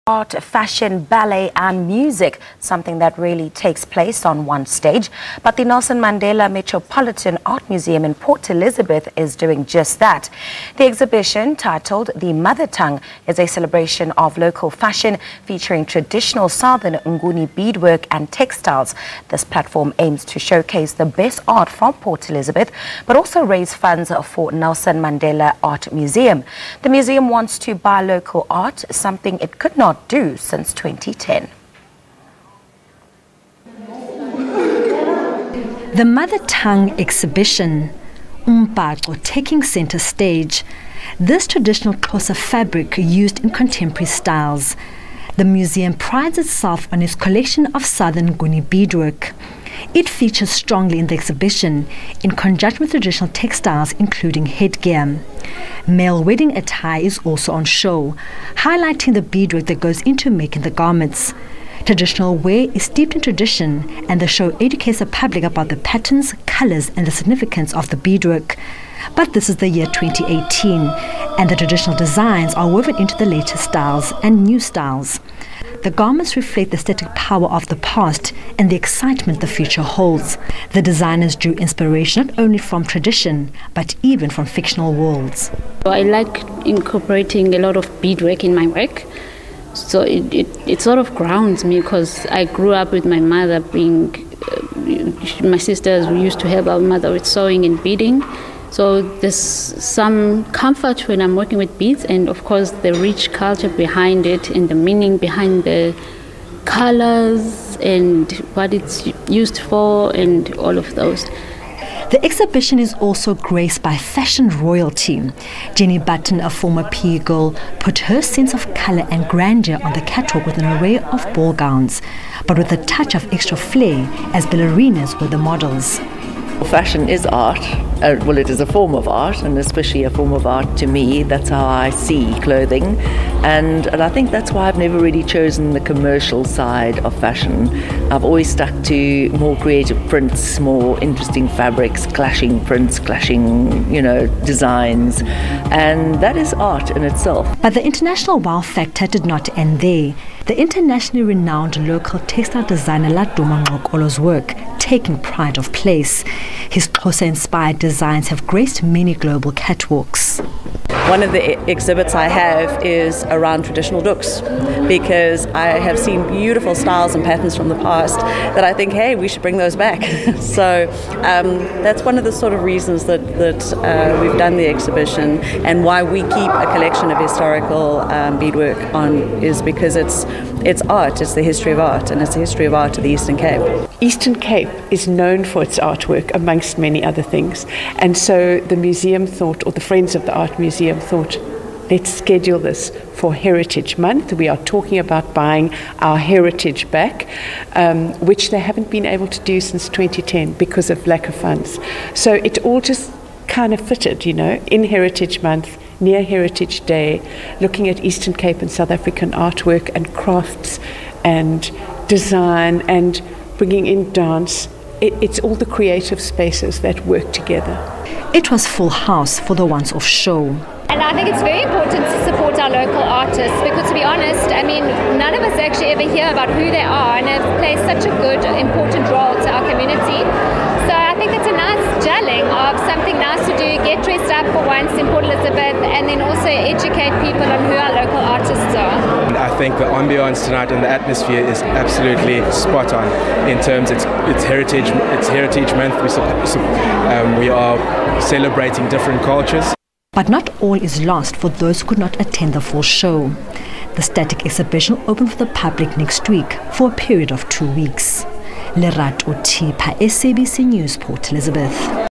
Art, fashion, ballet and music, something that really takes place on one stage. But the Nelson Mandela Metropolitan Art Museum in Port Elizabeth is doing just that. The exhibition, titled The Mother Tongue, is a celebration of local fashion featuring traditional Southern Nguni beadwork and textiles. This platform aims to showcase the best art from Port Elizabeth, but also raise funds for Nelson Mandela Art Museum. The museum wants to buy local art, something it could not do since 2010. The Mother Tongue exhibition, Umbhaco, taking center stage. This traditional Xhosa fabric used in contemporary styles. The museum prides itself on its collection of Southern Nguni beadwork. It features strongly in the exhibition, in conjunction with traditional textiles including headgear. Male wedding attire is also on show, highlighting the beadwork that goes into making the garments. Traditional wear is steeped in tradition, and the show educates the public about the patterns, colors and the significance of the beadwork. But this is the year 2018, and the traditional designs are woven into the latest styles and new styles. The garments reflect the aesthetic power of the past and the excitement the future holds. The designers drew inspiration not only from tradition, but even from fictional worlds. I like incorporating a lot of beadwork in my work. So it sort of grounds me, because I grew up with my mother my sisters used to help our mother with sewing and beading. So there's some comfort when I'm working with beads, and of course the rich culture behind it and the meaning behind the colors and what it's used for and all of those. The exhibition is also graced by fashion royalty. Jenny Button, a former PE girl, put her sense of color and grandeur on the catwalk with an array of ball gowns, but with a touch of extra flair as ballerinas were the models. Fashion is art. Well, it is a form of art, and especially a form of art to me. That's how I see clothing, and I think that's why I've never really chosen the commercial side of fashion. I've always stuck to more creative prints, more interesting fabrics, clashing prints, clashing, designs, and that is art in itself. But the international wow factor did not end there. The internationally renowned local textile designer Laduma Ngxokolo's work taking pride of place. His Xhosa-inspired designs have graced many global catwalks. One of the exhibits I have is around traditional dukes, because I have seen beautiful styles and patterns from the past that I think, hey, we should bring those back. So that's one of the sort of reasons that we've done the exhibition, and why we keep a collection of historical beadwork on, is because it's art, it's the history of art, and it's the history of art of the Eastern Cape. Eastern Cape is known for its artwork, amongst many other things. And so the museum thought, or the Friends of the Art Museum thought, let's schedule this for Heritage Month. We are talking about buying our heritage back, which they haven't been able to do since 2010 because of lack of funds. So it all just kind of fitted, in Heritage Month, near Heritage Day, looking at Eastern Cape and South African artwork and crafts and design and bringing in dance. It's all the creative spaces that work together. It was full house for the once-off show. And I think it's very important to support our local artists, because, to be honest, none of us actually ever hear about who they are, and have played such a good, important role to our community. So I think it's a nice gelling of something nice to do, get dressed up for once in Port Elizabeth, and then also educate people on who our local artists are. I think the ambience tonight and the atmosphere is absolutely spot on in terms it's Heritage Month. We are celebrating different cultures. But not all is lost for those who could not attend the full show. The static exhibition will open for the public next week for a period of 2 weeks. Lerato Tipa, SABC News, Port Elizabeth.